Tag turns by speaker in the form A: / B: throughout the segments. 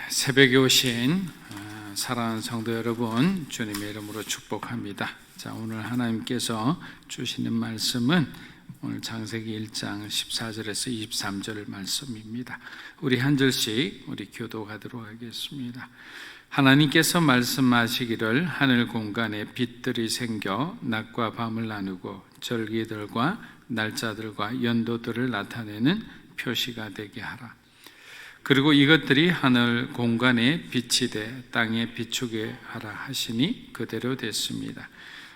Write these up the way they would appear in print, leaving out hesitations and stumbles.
A: 새벽에 오신 사랑하는 성도 여러분, 주님의 이름으로 축복합니다. 자, 오늘 하나님께서 주시는 말씀은 오늘 창세기 1장 14절에서 23절 말씀입니다. 우리 한 절씩 우리 교도하도록 하겠습니다. 하나님께서 말씀하시기를 하늘 공간에 빛들이 생겨 낮과 밤을 나누고 절기들과 날짜들과 연도들을 나타내는 표시가 되게 하라. 그리고 이것들이 하늘 공간에 빛이 돼 땅에 비추게 하라 하시니 그대로 됐습니다.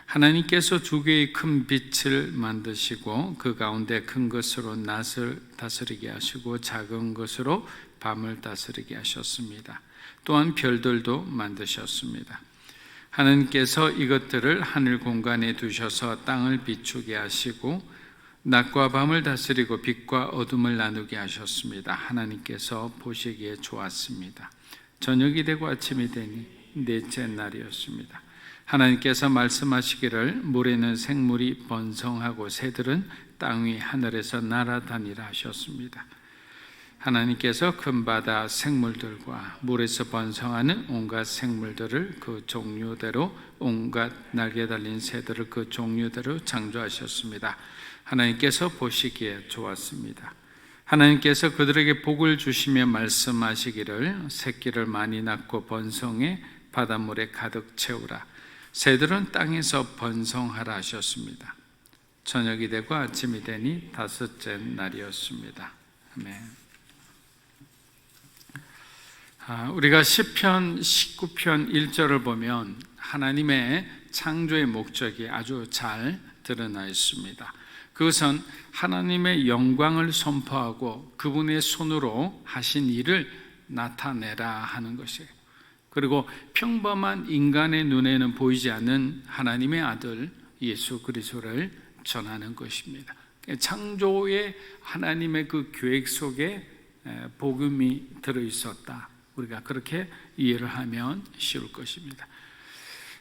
A: 하나님께서 두 개의 큰 빛을 만드시고 그 가운데 큰 것으로 낮을 다스리게 하시고 작은 것으로 밤을 다스리게 하셨습니다. 또한 별들도 만드셨습니다. 하나님께서 이것들을 하늘 공간에 두셔서 땅을 비추게 하시고 낮과 밤을 다스리고 빛과 어둠을 나누게 하셨습니다. 하나님께서 보시기에 좋았습니다. 저녁이 되고 아침이 되니 넷째 날이었습니다. 하나님께서 말씀하시기를 물에는 생물이 번성하고 새들은 땅 위 하늘에서 날아다니라 하셨습니다. 하나님께서 큰 바다 생물들과 물에서 번성하는 온갖 생물들을 그 종류대로 온갖 날개 달린 새들을 그 종류대로 창조하셨습니다. 하나님께서 보시기에 좋았습니다. 하나님께서 그들에게 복을 주시며 말씀하시기를 새끼를 많이 낳고 번성해 바닷물에 가득 채우라. 새들은 땅에서 번성하라 하셨습니다. 저녁이 되고 아침이 되니 다섯째 날이었습니다. 아멘. 우리가 시편 19편 1절을 보면 하나님의 창조의 목적이 아주 잘 드러나 있습니다. 그것은 하나님의 영광을 선포하고 그분의 손으로 하신 일을 나타내라 하는 것이에요. 그리고 평범한 인간의 눈에는 보이지 않는 하나님의 아들 예수 그리스도를 전하는 것입니다. 창조의 하나님의 그 계획 속에 복음이 들어있었다. 우리가 그렇게 이해를 하면 쉬울 것입니다.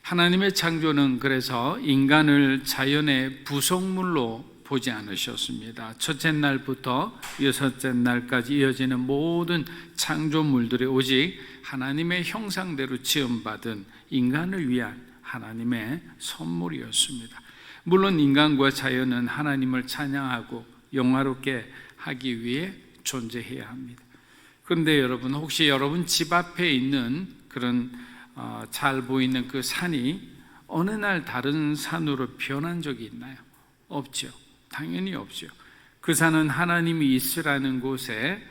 A: 하나님의 창조는 그래서 인간을 자연의 부속물로 보지 않으셨습니다. 첫째 날부터 여섯째 날까지 이어지는 모든 창조물들이 오직 하나님의 형상대로 지음받은 인간을 위한 하나님의 선물이었습니다. 물론 인간과 자연은 하나님을 찬양하고 영화롭게 하기 위해 존재해야 합니다. 그런데 여러분, 혹시 여러분 집 앞에 있는 그런 잘 보이는 그 산이 어느 날 다른 산으로 변한 적이 있나요? 없죠. 당연히 없죠. 그 산은 하나님이 있으라는 곳에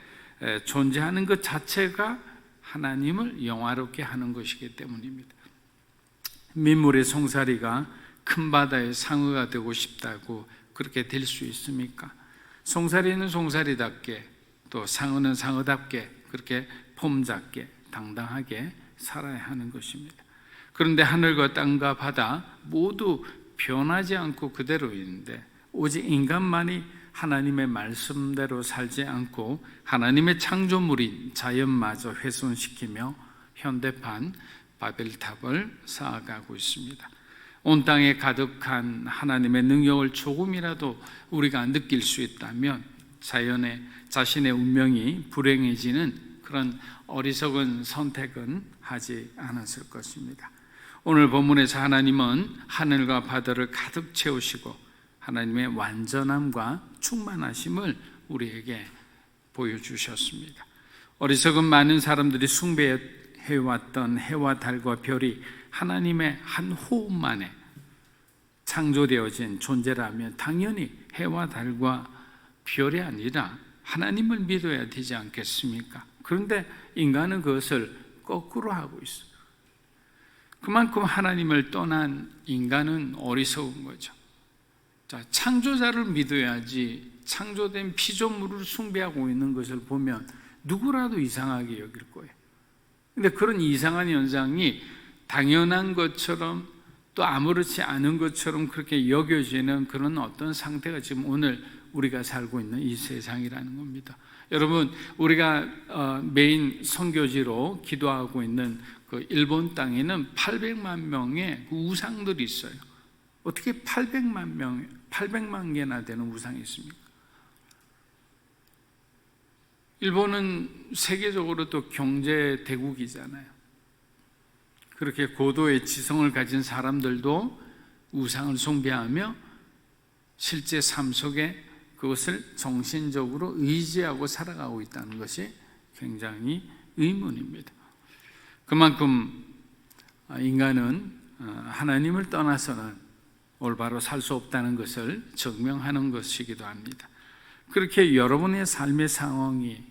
A: 존재하는 것 자체가 하나님을 영화롭게 하는 것이기 때문입니다. 민물의 송사리가 큰 바다의 상어가 되고 싶다고 그렇게 될 수 있습니까? 송사리는 송사리답게, 또 상어는 상어답게 그렇게 폼잡게 당당하게 살아야 하는 것입니다. 그런데 하늘과 땅과 바다 모두 변하지 않고 그대로 있는데 오직 인간만이 하나님의 말씀대로 살지 않고 하나님의 창조물인 자연마저 훼손시키며 현대판 바벨탑을 쌓아가고 있습니다. 온 땅에 가득한 하나님의 능력을 조금이라도 우리가 느낄 수 있다면 자신의 운명이 불행해지는 그런 어리석은 선택은 하지 않았을 것입니다. 오늘 본문에서 하나님은 하늘과 바다를 가득 채우시고 하나님의 완전함과 충만하심을 우리에게 보여주셨습니다. 어리석은 많은 사람들이 숭배해왔던 해와 달과 별이 하나님의 한 호흡 만에 창조되어진 존재라면 당연히 해와 달과 별이 아니라 하나님을 믿어야 되지 않겠습니까? 그런데 인간은 그것을 거꾸로 하고 있어요. 그만큼 하나님을 떠난 인간은 어리석은 거죠. 자, 창조자를 믿어야지 창조된 피조물을 숭배하고 있는 것을 보면 누구라도 이상하게 여길 거예요. 그런데 그런 이상한 현상이 당연한 것처럼 또 아무렇지 않은 것처럼 그렇게 여겨지는 그런 어떤 상태가 지금 오늘 우리가 살고 있는 이 세상이라는 겁니다. 여러분, 우리가 메인 선교지로 기도하고 있는 그 일본 땅에는 800만 명의 우상들이 있어요. 어떻게 800만 800만 개나 되는 우상이 있습니까? 일본은 세계적으로 또 경제 대국이잖아요. 그렇게 고도의 지성을 가진 사람들도 우상을 숭배하며 실제 삶 속에 그것을 정신적으로 의지하고 살아가고 있다는 것이 굉장히 의문입니다. 그만큼 인간은 하나님을 떠나서는 올바로 살 수 없다는 것을 증명하는 것이기도 합니다. 그렇게 여러분의 삶의 상황이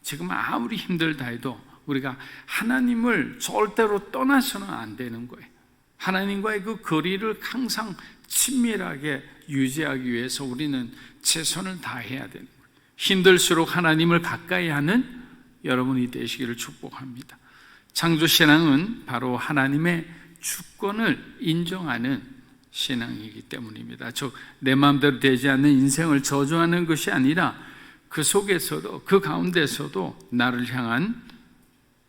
A: 지금 아무리 힘들다 해도 우리가 하나님을 절대로 떠나서는 안 되는 거예요. 하나님과의 그 거리를 항상 친밀하게 유지하기 위해서 우리는 최선을 다해야 되는 거예요. 힘들수록 하나님을 가까이 하는 여러분이 되시기를 축복합니다. 창조신앙은 바로 하나님의 주권을 인정하는 신앙이기 때문입니다. 즉, 내 마음대로 되지 않는 인생을 저주하는 것이 아니라 그 속에서도, 그 가운데서도 나를 향한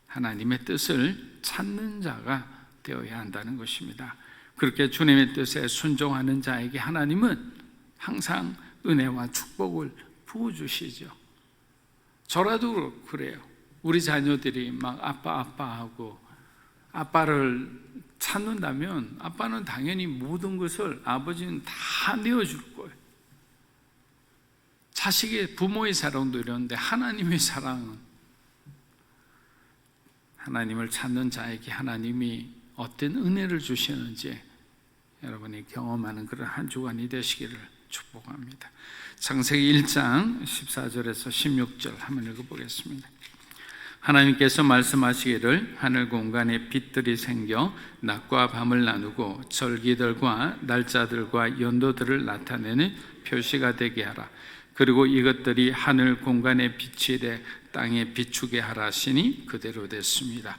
A: 하나님의 뜻을 찾는 자가 되어야 한다는 것입니다. 그렇게 주님의 뜻에 순종하는 자에게 하나님은 항상 은혜와 축복을 부어주시죠. 저라도 그래요. 우리 자녀들이 막 아빠하고 아빠를 찾는다면 아빠는 당연히 모든 것을 아버지는 다 내어줄 거예요. 자식의 부모의 사랑도 이러는데 하나님의 사랑은, 하나님을 찾는 자에게 하나님이 어떤 은혜를 주시는지 여러분이 경험하는 그런 한 주간이 되시기를 축복합니다. 창세기 1장 14절에서 16절 한번 읽어보겠습니다. 하나님께서 말씀하시기를 하늘 공간에 빛들이 생겨 낮과 밤을 나누고 절기들과 날짜들과 연도들을 나타내는 표시가 되게 하라. 그리고 이것들이 하늘 공간에 빛이 돼 땅에 비추게 하라 하시니 그대로 됐습니다.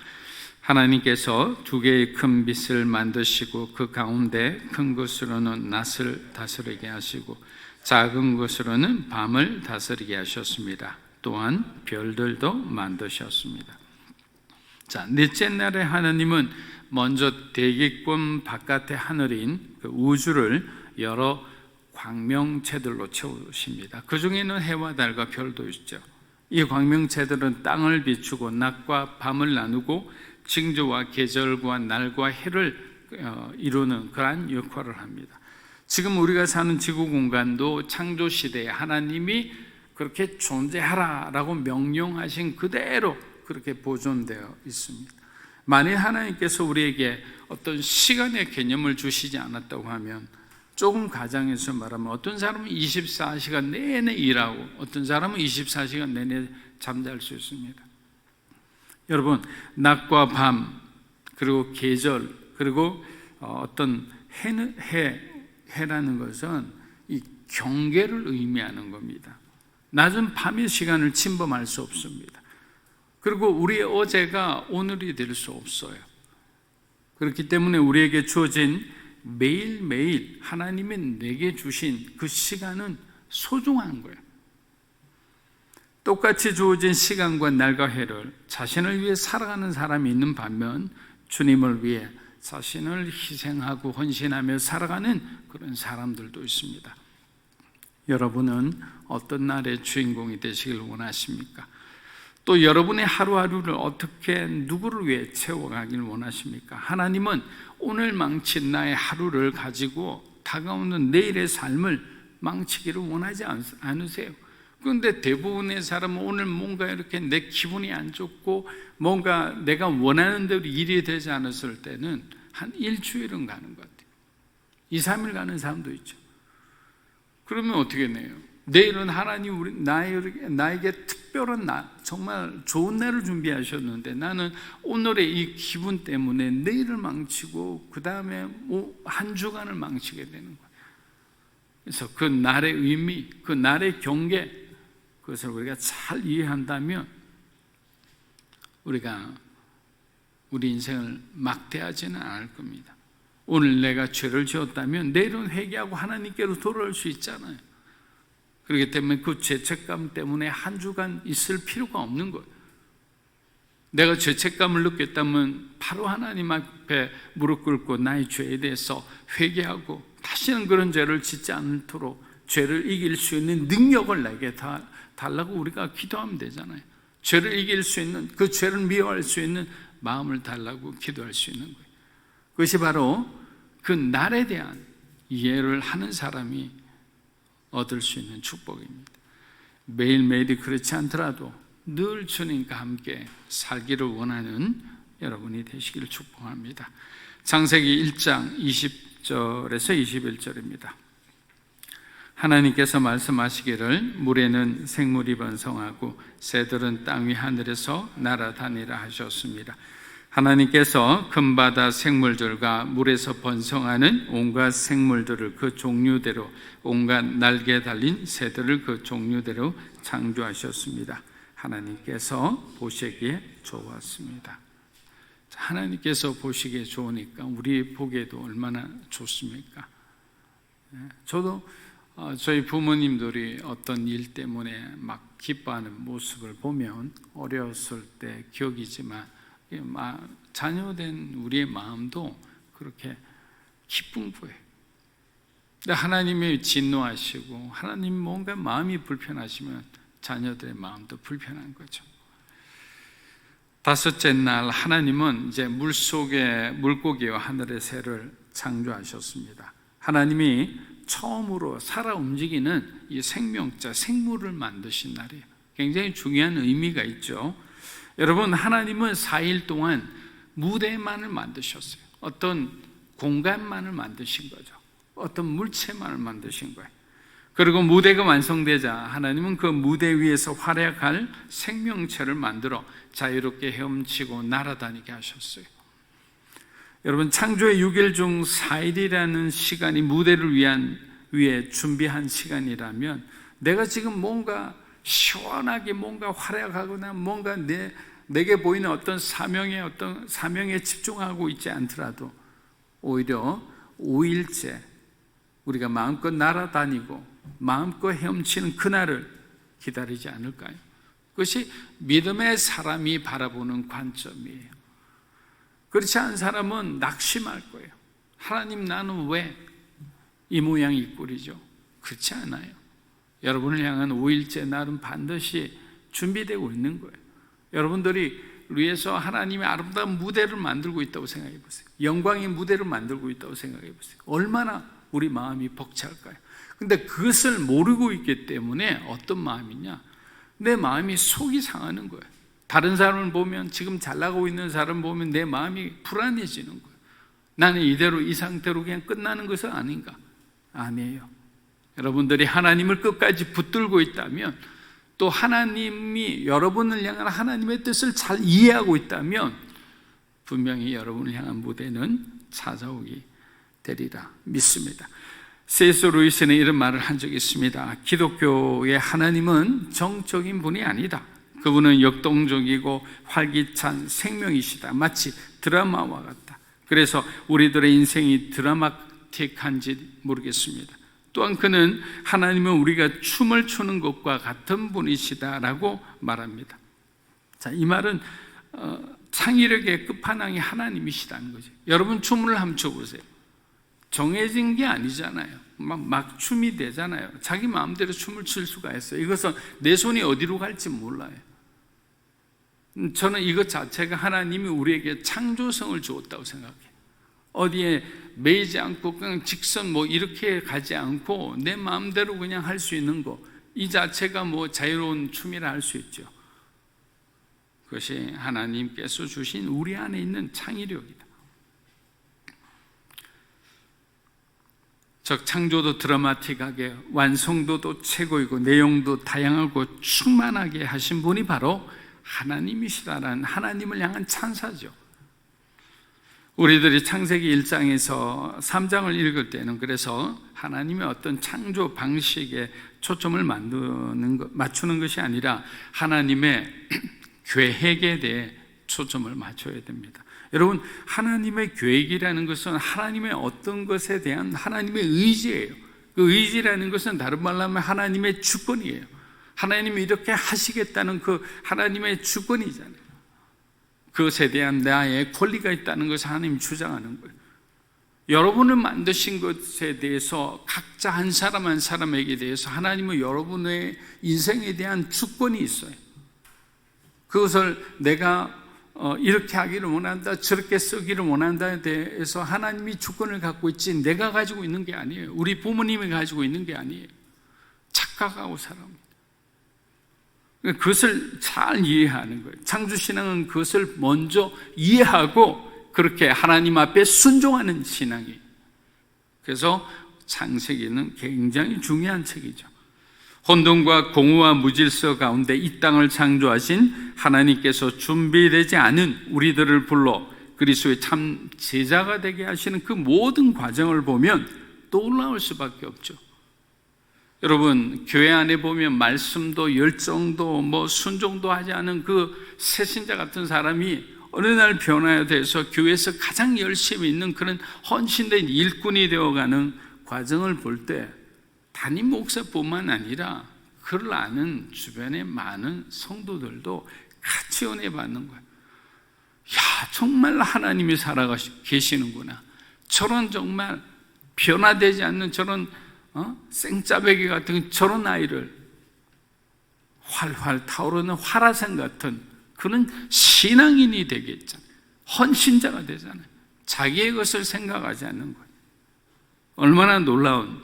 A: 하나님께서 두 개의 큰 빛을 만드시고 그 가운데 큰 것으로는 낮을 다스리게 하시고 작은 것으로는 밤을 다스리게 하셨습니다. 또한 별들도 만드셨습니다. 자, 넷째 날에 하나님은 먼저 대기권 바깥의 하늘인 그 우주를 여러 광명체들로 채우십니다. 그 중에는 해와 달과 별도 있죠. 이 광명체들은 땅을 비추고 낮과 밤을 나누고 징조와 계절과 날과 해를 이루는 그러한 역할을 합니다. 지금 우리가 사는 지구 공간도 창조 시대에 하나님이 그렇게 존재하라라고 명령하신 그대로 그렇게 보존되어 있습니다. 만일 하나님께서 우리에게 어떤 시간의 개념을 주시지 않았다고 하면, 조금 가정에서 말하면 어떤 사람은 24시간 내내 일하고 어떤 사람은 24시간 내내 잠잘 수 있습니다. 여러분, 낮과 밤, 그리고 계절, 그리고 어떤 해라는 것은 이 경계를 의미하는 겁니다. 낮은 밤의 시간을 침범할 수 없습니다. 그리고 우리의 어제가 오늘이 될 수 없어요. 그렇기 때문에 우리에게 주어진 매일매일 하나님이 내게 주신 그 시간은 소중한 거예요. 똑같이 주어진 시간과 날과 해를 자신을 위해 살아가는 사람이 있는 반면 주님을 위해 자신을 희생하고 헌신하며 살아가는 그런 사람들도 있습니다. 여러분은 어떤 날의 주인공이 되시길 원하십니까? 또 여러분의 하루하루를 어떻게 누구를 위해 채워가길 원하십니까? 하나님은 오늘 망친 나의 하루를 가지고 다가오는 내일의 삶을 망치기를 원하지 않으세요. 그런데 대부분의 사람은 오늘 뭔가 이렇게 내 기분이 안 좋고 뭔가 내가 원하는 대로 일이 되지 않았을 때는 한 일주일은 가는 것 같아요. 2, 3일 가는 사람도 있죠. 그러면 어떻게 해요? 내일은 하나님 나에게 특별한 날, 정말 좋은 날을 준비하셨는데 나는 오늘의 이 기분 때문에 내일을 망치고 그 다음에 한 주간을 망치게 되는 거예요. 그래서 그 날의 의미, 그 날의 경계, 그것을 우리가 잘 이해한다면 우리가 우리 인생을 막대하지는 않을 겁니다. 오늘 내가 죄를 지었다면 내일은 회개하고 하나님께로 돌아올 수 있잖아요. 그렇기 때문에 그 죄책감 때문에 한 주간 있을 필요가 없는 거예요. 내가 죄책감을 느꼈다면 바로 하나님 앞에 무릎 꿇고 나의 죄에 대해서 회개하고 다시는 그런 죄를 짓지 않도록 죄를 이길 수 있는 능력을 내게 달라고 우리가 기도하면 되잖아요. 죄를 이길 수 있는, 그 죄를 미워할 수 있는 마음을 달라고 기도할 수 있는 거예요. 그것이 바로 그 날에 대한 이해를 하는 사람이 얻을 수 있는 축복입니다. 매일매일이 그렇지 않더라도 늘 주님과 함께 살기를 원하는 여러분이 되시기를 축복합니다. 창세기 1장 20절에서 21절입니다. 하나님께서 말씀하시기를 물에는 생물이 번성하고 새들은 땅 위 하늘에서 날아다니라 하셨습니다. 하나님께서 금바다 생물들과 물에서 번성하는 온갖 생물들을 그 종류대로, 온갖 날개 달린 새들을 그 종류대로 창조하셨습니다. 하나님께서 보시기에 좋았습니다. 하나님께서 보시기에 좋으니까 우리 보기에도 얼마나 좋습니까? 저도 저희 부모님들이 어떤 일 때문에 막 기뻐하는 모습을 보면 어렸을 때 기억이지만 자녀된 우리의 마음도 그렇게 기쁜 거예요. 근데 하나님이 진노하시고 하나님 뭔가 마음이 불편하시면 자녀들의 마음도 불편한 거죠. 다섯째 날 하나님은 이제 물속의 물고기와 하늘의 새를 창조하셨습니다. 하나님이 처음으로 살아 움직이는 이 생명자, 생물을 만드신 날이에요. 굉장히 중요한 의미가 있죠. 여러분, 하나님은 4일 동안 무대만을 만드셨어요. 어떤 공간만을 만드신 거죠. 어떤 물체만을 만드신 거예요. 그리고 무대가 완성되자 하나님은 그 무대 위에서 활약할 생명체를 만들어 자유롭게 헤엄치고 날아다니게 하셨어요. 여러분, 창조의 6일 중 4일이라는 시간이 무대를 위해 준비한 시간이라면 내가 지금 뭔가 시원하게 뭔가 활약하거나 뭔가 내게 보이는 어떤 사명에 집중하고 있지 않더라도 오히려 5일째 우리가 마음껏 날아다니고 마음껏 헤엄치는 그날을 기다리지 않을까요? 그것이 믿음의 사람이 바라보는 관점이에요. 그렇지 않은 사람은 낙심할 거예요. 하나님, 나는 왜 이 모양 이 꼴이죠? 그렇지 않아요. 여러분을 향한 5일째 날은 반드시 준비되고 있는 거예요. 여러분들이 위해서 하나님의 아름다운 무대를 만들고 있다고 생각해 보세요. 영광의 무대를 만들고 있다고 생각해 보세요. 얼마나 우리 마음이 벅찰까요? 근데 그것을 모르고 있기 때문에 어떤 마음이냐? 내 마음이 속이 상하는 거예요. 다른 사람을 보면, 지금 잘 나가고 있는 사람 보면 내 마음이 불안해지는 거예요. 나는 이대로 이 상태로 그냥 끝나는 것은 아닌가? 아니에요. 여러분들이 하나님을 끝까지 붙들고 있다면, 또 하나님이 여러분을 향한 하나님의 뜻을 잘 이해하고 있다면 분명히 여러분을 향한 무대는 찾아오게 되리라 믿습니다. C.S. 루이스는 이런 말을 한 적이 있습니다. 기독교의 하나님은 정적인 분이 아니다. 그분은 역동적이고 활기찬 생명이시다. 마치 드라마와 같다. 그래서 우리들의 인생이 드라마틱한지 모르겠습니다. 또한 그는 하나님은 우리가 춤을 추는 것과 같은 분이시다라고 말합니다. 자, 이 말은 창의력의 끝판왕이 하나님이시다는 거죠. 여러분, 춤을 한번 춰보세요. 정해진 게 아니잖아요. 막 춤이 되잖아요. 자기 마음대로 춤을 출 수가 있어요. 이것은 내 손이 어디로 갈지 몰라요. 저는 이것 자체가 하나님이 우리에게 창조성을 주었다고 생각해요. 어디에 매이지 않고 그냥 직선 이렇게 가지 않고 내 마음대로 그냥 할 수 있는 거, 이 자체가 자유로운 춤이라 할 수 있죠. 그것이 하나님께서 주신 우리 안에 있는 창의력이다. 즉 창조도 드라마틱하게, 완성도도 최고이고 내용도 다양하고 충만하게 하신 분이 바로 하나님이시다라는 하나님을 향한 찬사죠. 우리들이 창세기 1장에서 3장을 읽을 때는 그래서 하나님의 어떤 창조 방식에 초점을 맞추는 것이 아니라 하나님의 계획에 대해 초점을 맞춰야 됩니다. 여러분, 하나님의 계획이라는 것은 하나님의 어떤 것에 대한 하나님의 의지예요. 그 의지라는 것은 다른 말로 하면 하나님의 주권이에요. 하나님이 이렇게 하시겠다는 그 하나님의 주권이잖아요. 그것에 대한 나의 권리가 있다는 것을 하나님이 주장하는 거예요. 여러분을 만드신 것에 대해서 각자 한 사람 한 사람에게 대해서 하나님은 여러분의 인생에 대한 주권이 있어요. 그것을 내가 이렇게 하기를 원한다, 저렇게 쓰기를 원한다에 대해서 하나님이 주권을 갖고 있지 내가 가지고 있는 게 아니에요. 우리 부모님이 가지고 있는 게 아니에요. 착각하고 살아옵니다. 그것을 잘 이해하는 거예요. 창조신앙은 그것을 먼저 이해하고 그렇게 하나님 앞에 순종하는 신앙이에요. 그래서 창세기는 굉장히 중요한 책이죠. 혼돈과 공허와 무질서 가운데 이 땅을 창조하신 하나님께서 준비되지 않은 우리들을 불러 그리스도의 참 제자가 되게 하시는 그 모든 과정을 보면 놀라울 수밖에 없죠. 여러분, 교회 안에 보면 말씀도 열정도 순종도 하지 않은 그 새신자 같은 사람이 어느 날 변화에 대해서 교회에서 가장 열심히 있는 그런 헌신된 일꾼이 되어가는 과정을 볼 때 담임 목사뿐만 아니라 그를 아는 주변의 많은 성도들도 같이 은혜 받는 거예요. 야, 정말 하나님이 계시는구나. 저런 정말 변화되지 않는 저런 생짜배기 같은 저런 아이를 활활 타오르는 화라산 같은 그런 신앙인이 되겠잖아요. 헌신자가 되잖아요. 자기의 것을 생각하지 않는 거예요. 얼마나 놀라운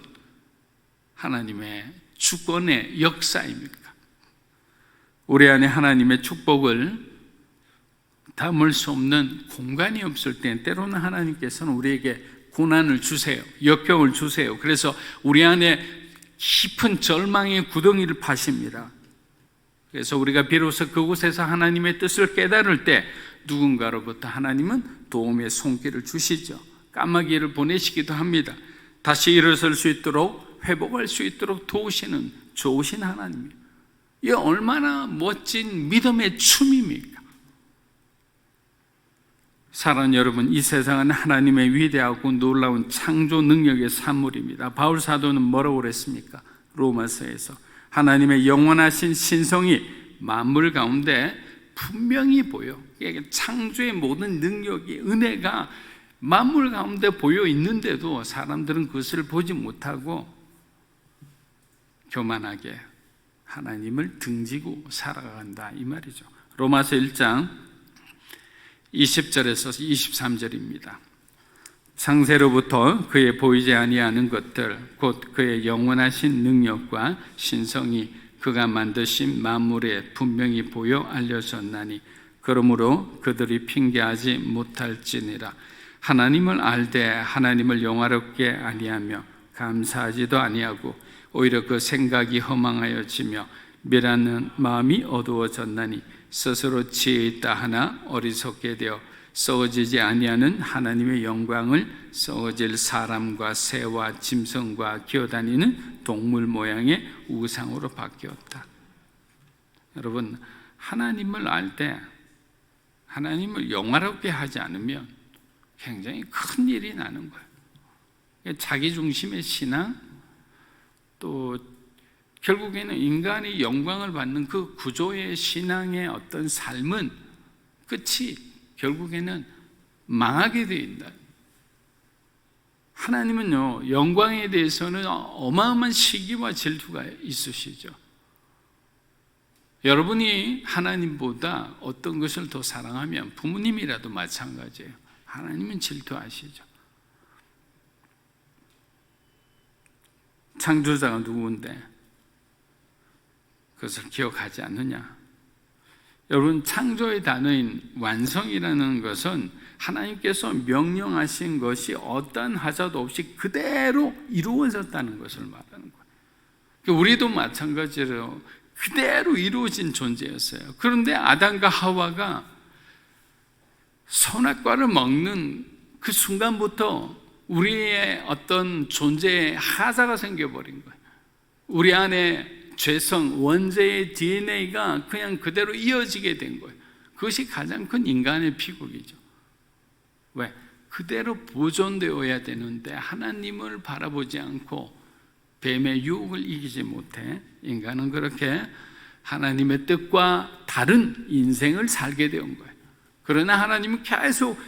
A: 하나님의 주권의 역사입니까? 우리 안에 하나님의 축복을 담을 수 없는 공간이 없을 때 때로는 하나님께서는 우리에게 고난을 주세요. 역경을 주세요. 그래서 우리 안에 깊은 절망의 구덩이를 파십니다. 그래서 우리가 비로소 그곳에서 하나님의 뜻을 깨달을 때 누군가로부터 하나님은 도움의 손길을 주시죠. 까마귀를 보내시기도 합니다. 다시 일어설 수 있도록 회복할 수 있도록 도우시는 좋으신 하나님이에요. 이게 얼마나 멋진 믿음의 춤입니까? 사랑하는 여러분, 이 세상은 하나님의 위대하고 놀라운 창조 능력의 산물입니다. 바울 사도는 뭐라고 그랬습니까? 로마서에서 하나님의 영원하신 신성이 만물 가운데 분명히 보여. 창조의 모든 능력이, 은혜가 만물 가운데 보여 있는데도 사람들은 그것을 보지 못하고 교만하게 하나님을 등지고 살아간다, 이 말이죠. 로마서 1장 20절에서 23절입니다. 창세로부터 그의 보이지 아니하는 것들 곧 그의 영원하신 능력과 신성이 그가 만드신 만물에 분명히 보여 알려졌나니 그러므로 그들이 핑계하지 못할지니라. 하나님을 알되 하나님을 영화롭게 아니하며 감사하지도 아니하고 오히려 그 생각이 허망하여지며 미련한 마음이 어두워졌나니 스스로 지혜 있다 하나 어리석게 되어 썩어지지 아니하는 하나님의 영광을 썩어질 사람과 새와 짐승과 기어다니는 동물 모양의 우상으로 바뀌었다. 여러분, 하나님을 알 때 하나님을 영화롭게 하지 않으면 굉장히 큰 일이 나는 거예요. 자기중심의 신앙, 또 결국에는 인간이 영광을 받는 그 구조의 신앙의 어떤 삶은 끝이 결국에는 망하게 되어 있다. 하나님은요, 영광에 대해서는 어마어마한 시기와 질투가 있으시죠. 여러분이 하나님보다 어떤 것을 더 사랑하면 부모님이라도 마찬가지예요. 하나님은 질투하시죠. 창조자가 누구인데 그것을 기억하지 않느냐? 여러분, 창조의 단어인 완성이라는 것은 하나님께서 명령하신 것이 어떠한 하자도 없이 그대로 이루어졌다는 것을 말하는 거예요. 우리도 마찬가지로 그대로 이루어진 존재였어요. 그런데 아담과 하와가 선악과를 먹는 그 순간부터 우리의 어떤 존재의 하자가 생겨버린 거예요. 우리 안에 죄성, 원죄의 DNA가 그냥 그대로 이어지게 된 거예요. 그것이 가장 큰 인간의 피국이죠. 왜? 그대로 보존되어야 되는데 하나님을 바라보지 않고 뱀의 유혹을 이기지 못해 인간은 그렇게 하나님의 뜻과 다른 인생을 살게 된 거예요. 그러나 하나님은 계속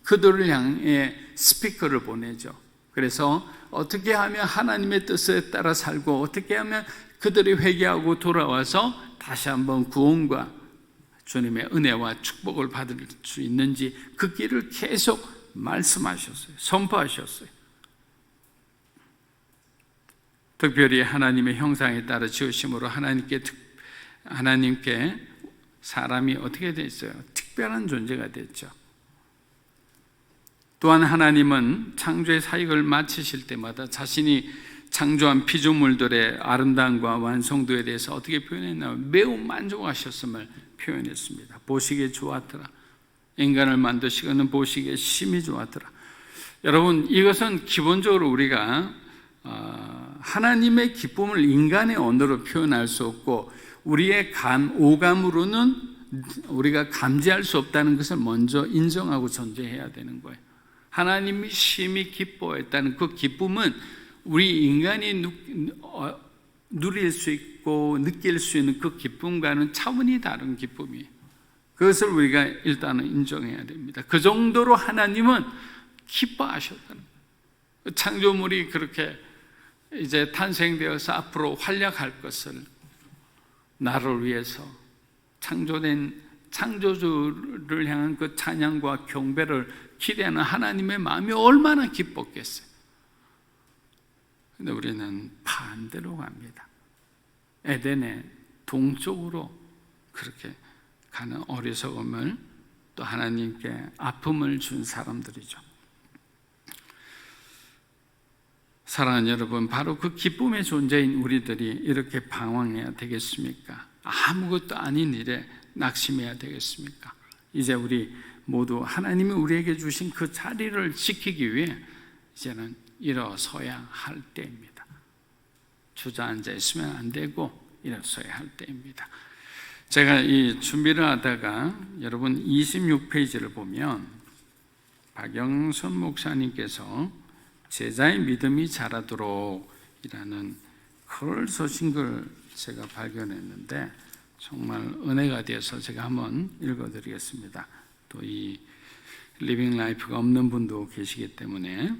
A: 그들을 향해 스피커를 보내죠. 그래서 어떻게 하면 하나님의 뜻에 따라 살고 어떻게 하면 그들이 회개하고 돌아와서 다시 한번 구원과 주님의 은혜와 축복을 받을 수 있는지 그 길을 계속 말씀하셨어요. 선포하셨어요. 특별히 하나님의 형상에 따라 지으심으로 하나님께 사람이 어떻게 됐어요? 특별한 존재가 됐죠. 또한 하나님은 창조의 사역을 마치실 때마다 자신이 창조한 피조물들의 아름다움과 완성도에 대해서 어떻게 표현했냐면 매우 만족하셨음을 표현했습니다. 보시기에 좋았더라. 인간을 만드시고는 보시기에 심히 좋았더라. 여러분, 이것은 기본적으로 우리가 하나님의 기쁨을 인간의 언어로 표현할 수 없고 우리의 오감으로는 우리가 감지할 수 없다는 것을 먼저 인정하고 전제해야 되는 거예요. 하나님이 심히 기뻐했다는 그 기쁨은 우리 인간이 누릴 수 있고 느낄 수 있는 그 기쁨과는 차원이 다른 기쁨이에요. 그것을 우리가 일단은 인정해야 됩니다. 그 정도로 하나님은 기뻐하셨다는 거예요. 창조물이 그렇게 이제 탄생되어서 앞으로 활약할 것을 나를 위해서 창조된 창조주를 향한 그 찬양과 경배를 기대하는 하나님의 마음이 얼마나 기뻤겠어요. 근데 우리는 반대로 갑니다. 에덴의 동쪽으로 그렇게 가는 어리석음을 또 하나님께 아픔을 준 사람들이죠. 사랑하는 여러분, 바로 그 기쁨의 존재인 우리들이 이렇게 방황해야 되겠습니까? 아무것도 아닌 일에 낙심해야 되겠습니까? 이제 우리 모두 하나님이 우리에게 주신 그 자리를 지키기 위해 이제는 일어서야 할 때입니다. 주저앉아 있으면 안 되고 일어서야 할 때입니다. 제가 이 준비를 하다가 여러분 26페이지를 보면 박영선 목사님께서 제자의 믿음이 자라도록 이라는 글 쓰신 걸 제가 발견했는데 정말 은혜가 되어서 제가 한번 읽어드리겠습니다. 또 이 리빙 라이프가 없는 분도 계시기 때문에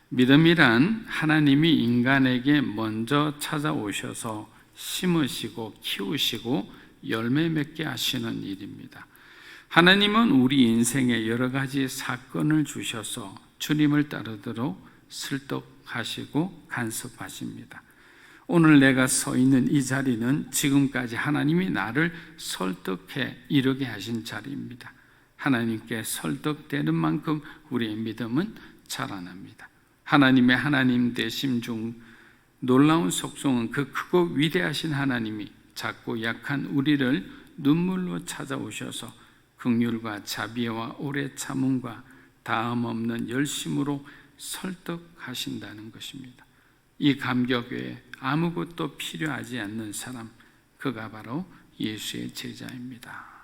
A: 믿음이란 하나님이 인간에게 먼저 찾아오셔서 심으시고 키우시고 열매 맺게 하시는 일입니다. 하나님은 우리 인생에 여러 가지 사건을 주셔서 주님을 따르도록 설득하시고 간섭하십니다. 오늘 내가 서 있는 이 자리는 지금까지 하나님이 나를 설득해 이르게 하신 자리입니다. 하나님께 설득되는 만큼 우리의 믿음은 자라납니다. 하나님의 하나님 되심 중 놀라운 속성은 그 크고 위대하신 하나님이 작고 약한 우리를 눈물로 찾아오셔서 긍휼과 자비와 오래 참음과 다음 없는 열심으로 설득하신다는 것입니다. 이 감격 외에 아무것도 필요하지 않는 사람, 그가 바로 예수의 제자입니다.